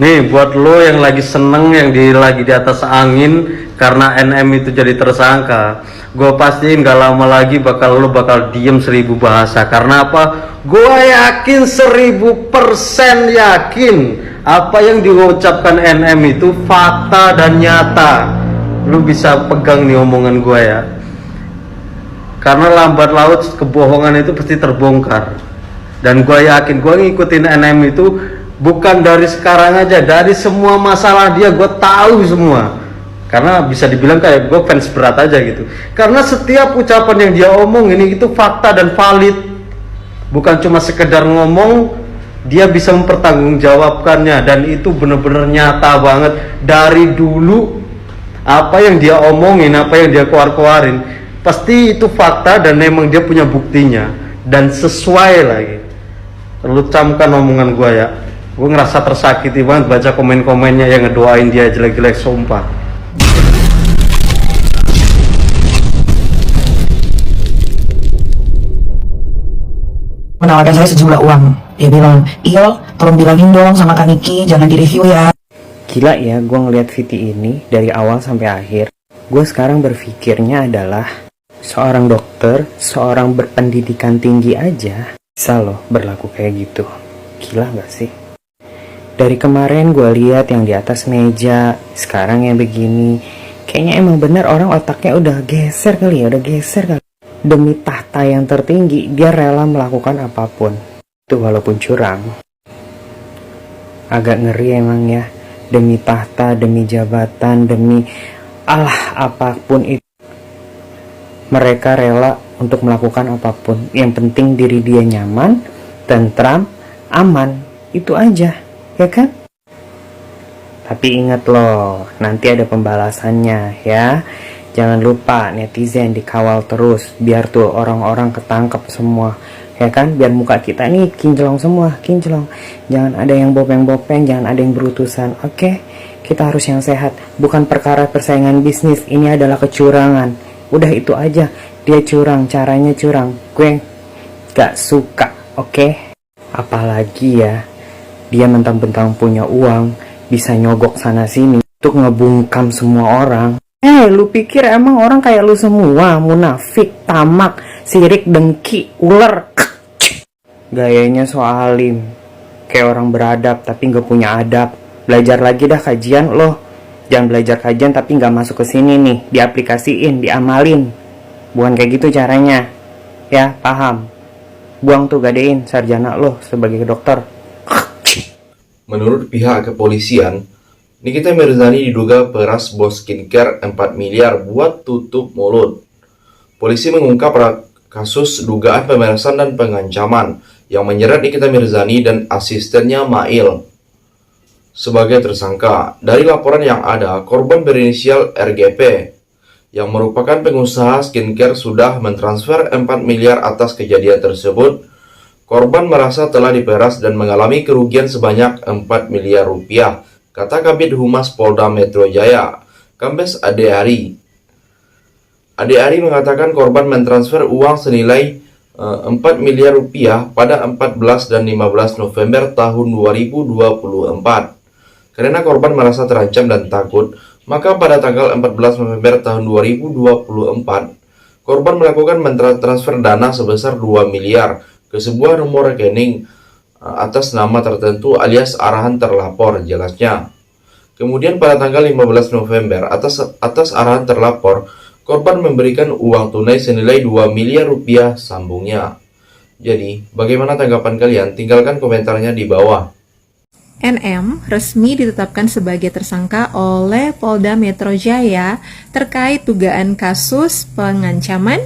Nih buat lo yang lagi seneng, lagi di atas angin karena NM itu jadi tersangka, gue pastiin gak lama lagi lo bakal diem 1000 bahasa. Karena apa? Gue yakin 1000% yakin apa yang diucapkan NM itu fakta dan nyata. Lu bisa pegang nih omongan gue ya, karena lambat laut kebohongan itu pasti terbongkar. Dan gue yakin gue ngikutin NM itu bukan dari sekarang aja, dari semua masalah dia gue tahu semua. Karena bisa dibilang kayak gue fans berat aja gitu, karena setiap ucapan yang dia omong ini itu fakta dan valid, bukan cuma sekedar ngomong, dia bisa mempertanggungjawabkannya. Dan itu bener-bener nyata banget dari dulu. Apa yang dia omongin, apa yang dia keluarin pasti itu fakta dan memang dia punya buktinya dan sesuai lagi. Lu camkan omongan gue ya. Gue ngerasa tersakiti banget baca komen-komennya yang ngedoain dia jelek-jelek, sumpah. Menawarkan saya sejumlah uang. Dia bilang, "Il, tolong bilangin dong sama Kak Niki, jangan direview ya." Gila ya, gue ngeliat VT ini dari awal sampai akhir. Gue sekarang berpikirnya adalah seorang dokter, seorang berpendidikan tinggi aja bisa loh berlaku kayak gitu. Gila gak sih? Dari kemarin gue lihat yang di atas meja, sekarang yang begini. Kayaknya emang bener orang otaknya udah geser kali ya, Demi tahta yang tertinggi, dia rela melakukan apapun. Itu walaupun curang. Agak ngeri emang ya. Demi tahta, demi jabatan, demi apapun itu. Mereka rela untuk melakukan apapun. Yang penting diri dia nyaman, tentram, aman. Itu aja, ya kan? Tapi ingat loh, nanti ada pembalasannya ya. Jangan lupa netizen dikawal terus, biar tuh orang-orang ketangkep semua. Ya kan, biar muka kita nih kinclong semua, kinclong. Jangan ada yang bopeng-bopeng, jangan ada yang berutusan. Oke? Kita harus yang sehat, bukan perkara persaingan bisnis. Ini adalah kecurangan. Udah itu aja. Dia curang, caranya curang. Gue gak suka, oke? Apalagi ya, dia mentang-mentang punya uang, bisa nyogok sana sini untuk ngebungkam semua orang. Lu pikir emang orang kayak lu semua munafik, tamak, sirik, dengki, ular? Gayanya so alim, kayak orang beradab tapi gak punya adab. Belajar lagi dah kajian loh. Jangan belajar kajian tapi gak masuk ke sini nih, diaplikasiin, diamalin. Bukan kayak gitu caranya. Ya, paham? Buang tuh gadein sarjana lo sebagai dokter. Menurut pihak kepolisian, Nikita Mirzani diduga peras bos skincare 4 miliar buat tutup mulut. Polisi mengungkap kasus dugaan pemerasan dan pengancaman yang menyeret Nikita Mirzani dan asistennya Mail sebagai tersangka. Dari laporan yang ada, korban berinisial RGP yang merupakan pengusaha skincare sudah mentransfer 4 miliar atas kejadian tersebut. Korban merasa telah diperas dan mengalami kerugian sebanyak 4 miliar rupiah, kata Kabid Humas Polda Metro Jaya, Kombes Ade Ari. Ade Ari mengatakan korban mentransfer uang senilai 4 miliar rupiah pada 14 dan 15 November tahun 2024. Karena korban merasa terancam dan takut, maka pada tanggal 14 November tahun 2024, korban melakukan mentransfer dana sebesar 2 miliar ke sebuah nomor rekening atas nama tertentu alias arahan terlapor, jelasnya. Kemudian pada tanggal 15 November atas arahan terlapor, korban memberikan uang tunai senilai 2 miliar rupiah, sambungnya. Jadi, bagaimana tanggapan kalian? Tinggalkan komentarnya di bawah. NM resmi ditetapkan sebagai tersangka oleh Polda Metro Jaya terkait dugaan kasus pengancaman,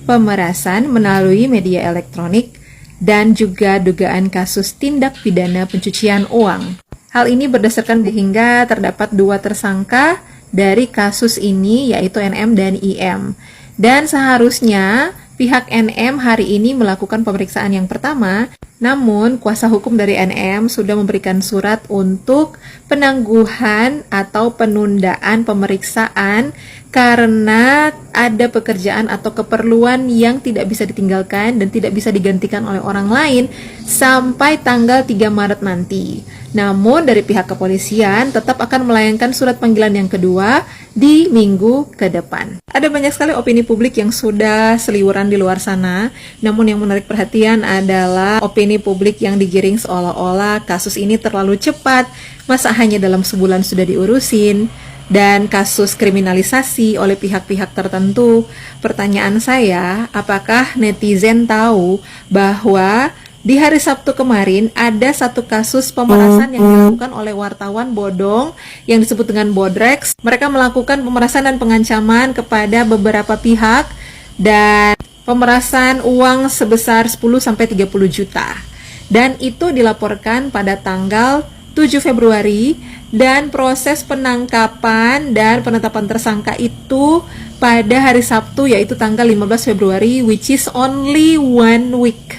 pemerasan melalui media elektronik, dan juga dugaan kasus tindak pidana pencucian uang. Hal ini berdasarkan hingga terdapat 2 tersangka dari kasus ini, yaitu NM dan IM. Dan seharusnya pihak NM hari ini melakukan pemeriksaan yang pertama Namun, kuasa hukum dari NM sudah memberikan surat untuk penangguhan atau penundaan pemeriksaan karena ada pekerjaan atau keperluan yang tidak bisa ditinggalkan dan tidak bisa digantikan oleh orang lain sampai tanggal 3 Maret nanti. Namun, dari pihak kepolisian tetap akan melayangkan surat panggilan yang kedua di minggu ke depan. Ada banyak sekali opini publik yang sudah seliweran di luar sana, namun yang menarik perhatian adalah opini publik yang digiring seolah-olah kasus ini terlalu cepat, masa hanya dalam sebulan sudah diurusin, dan kasus kriminalisasi oleh pihak-pihak tertentu. Pertanyaan saya, apakah netizen tahu bahwa di hari Sabtu kemarin ada satu kasus pemerasan yang dilakukan oleh wartawan bodong yang disebut dengan Bodrex. Mereka melakukan pemerasan dan pengancaman kepada beberapa pihak dan pemerasan uang sebesar 10-30 juta. Dan itu dilaporkan pada tanggal 7 Februari dan proses penangkapan dan penetapan tersangka itu pada hari Sabtu yaitu tanggal 15 Februari, which is only 1 week.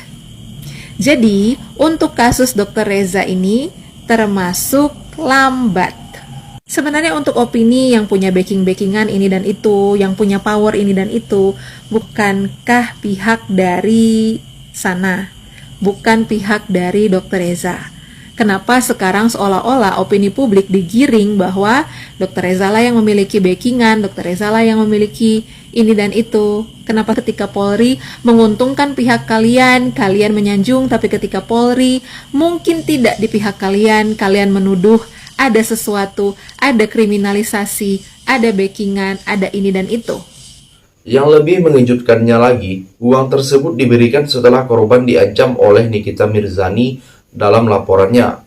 Jadi, untuk kasus Dr. Reza ini termasuk lambat. Sebenarnya untuk opini yang punya backing-backingan ini dan itu, yang punya power ini dan itu, bukankah pihak dari sana? Bukan pihak dari Dr. Reza? Kenapa sekarang seolah-olah opini publik digiring bahwa Dr. Reza lah yang memiliki backingan, Dr. Reza lah yang memiliki ini dan itu? Kenapa ketika Polri menguntungkan pihak kalian, kalian menyanjung, tapi ketika Polri mungkin tidak di pihak kalian, kalian menuduh ada sesuatu, ada kriminalisasi, ada backingan, ada ini dan itu? Yang lebih mengejutkannya lagi, uang tersebut diberikan setelah korban diancam oleh Nikita Mirzani dalam laporannya.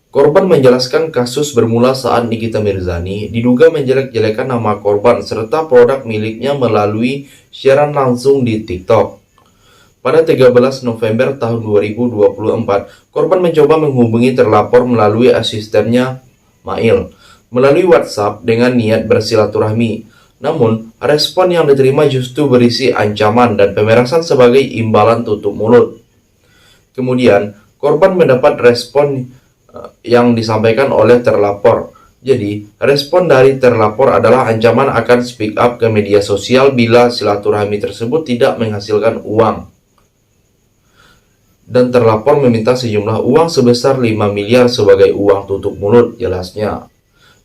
Korban menjelaskan kasus bermula saat Nikita Mirzani diduga menjelek-jelekan nama korban serta produk miliknya melalui siaran langsung di TikTok. Pada 13 November tahun 2024, korban mencoba menghubungi terlapor melalui asistennya Mail melalui WhatsApp dengan niat bersilaturahmi. Namun, respon yang diterima justru berisi ancaman dan pemerasan sebagai imbalan tutup mulut. Kemudian, korban mendapat respon yang disampaikan oleh terlapor. Jadi, respon dari terlapor adalah ancaman akan speak up ke media sosial bila silaturahmi tersebut tidak menghasilkan uang. Dan terlapor meminta sejumlah uang sebesar 5 miliar sebagai uang tutup mulut, jelasnya.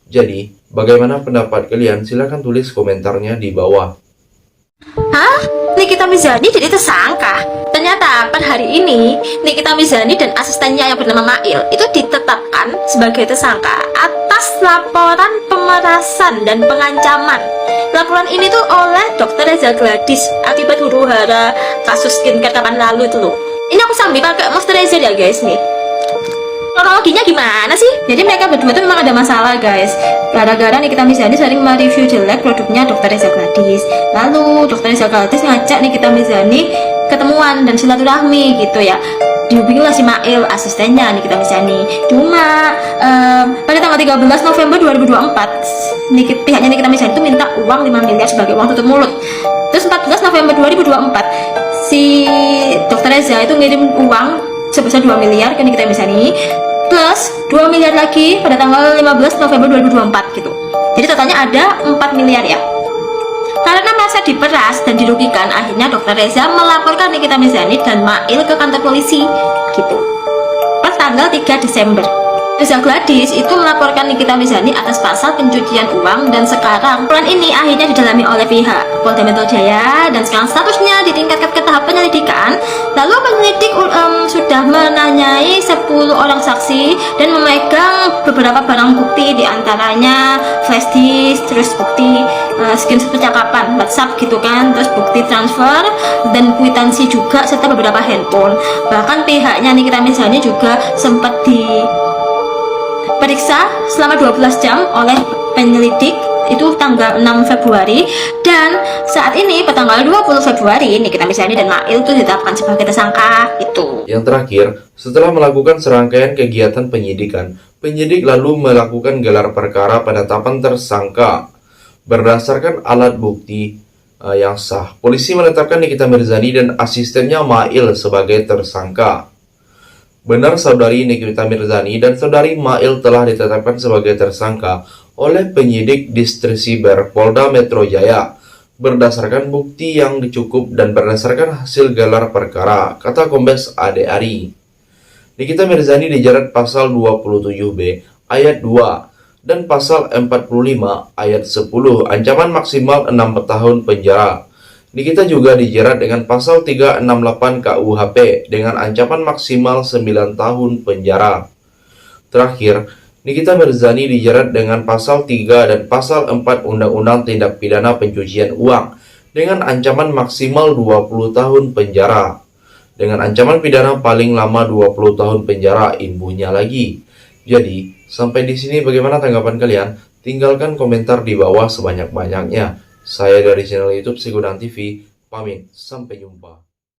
Jadi, bagaimana pendapat kalian? Silahkan tulis komentarnya di bawah. Hah? Nikita Mirzani jadi tersangka? Ternyata per hari ini Nikita Mirzani dan asistennya yang bernama Mail itu ditetapkan sebagai tersangka atas laporan pemerasan dan pengancaman. Laporan ini tuh oleh Dr. Reza Gladys akibat huru-hara kasus skincare kapan lalu itu loh. Ini aku sambil pakai moisturizer ya guys nih. Kronologinya gimana sih? Jadi mereka berdua tuh memang ada masalah guys. Gara-gara Nikita Mirzani sering mereview jelek produknya Dr. Reza Gladys. Lalu Dr. Reza Gladys ngajak Nikita Mirzani ketemuan dan silaturahmi gitu ya. Dihubungilah si Mail, asistennya Nikita Mirzani. Cuma pada tanggal 13 November 2024 pihaknya Nikita Mirzani itu minta uang 5 miliar sebagai uang tutup mulut. Terus 14 November 2024 si Dr. Reza itu ngirim uang sebesar 2 miliar ke Nikita Mirzani plus 2 miliar lagi pada tanggal 15 November 2024 gitu. Jadi totalnya ada 4 miliar ya. Karena merasa diperas dan dirugikan, akhirnya Dr. Reza melaporkan Nikita Mirzani dan Mail ke kantor polisi gitu. Per tanggal 3 Desember. Reza Gladys itu melaporkan Nikita Mirzani atas pasal pencucian uang dan sekarang laporan ini akhirnya didalami oleh pihak Polda Metro Jaya dan sekarang statusnya ditingkatkan ke tahap penyelidikan. Lalu penyelidik sudah menanyai 10 orang saksi dan memegang beberapa barang bukti diantaranya flash disk, terus bukti screenshot percakapan WhatsApp gitu kan, terus bukti transfer dan kwitansi juga serta beberapa handphone. Bahkan pihaknya Nikita Mirzani juga sempat diperiksa selama 12 jam oleh penyelidik itu tanggal 6 Februari dan saat ini pada tanggal 20 Februari Nikita Mirzani dan Mail itu ditetapkan sebagai tersangka itu. Yang terakhir, setelah melakukan serangkaian kegiatan penyidikan, penyidik lalu melakukan gelar perkara penetapan tersangka. Berdasarkan alat bukti yang sah, polisi menetapkan Nikita Mirzani dan asistennya Mail sebagai tersangka. Benar saudari Nikita Mirzani dan saudari Mail telah ditetapkan sebagai tersangka oleh penyidik Distresiber Polda Metro Jaya berdasarkan bukti yang cukup dan berdasarkan hasil gelar perkara, kata Kombes Ade Ari. Nikita Mirzani dijerat pasal 27B ayat 2 dan pasal 45 ayat 10 ancaman maksimal 6 tahun penjara. Nikita juga dijerat dengan pasal 368 KUHP dengan ancaman maksimal 9 tahun penjara. Terakhir, Nikita Mirzani dijerat dengan pasal 3 dan pasal 4 Undang-Undang Tindak Pidana Pencucian Uang dengan ancaman maksimal 20 tahun penjara. Dengan ancaman pidana paling lama 20 tahun penjara, imbuhnya lagi. Jadi, sampai di sini bagaimana tanggapan kalian? Tinggalkan komentar di bawah sebanyak-banyaknya. Saya dari channel YouTube Si Gudang TV, pamit, sampai jumpa.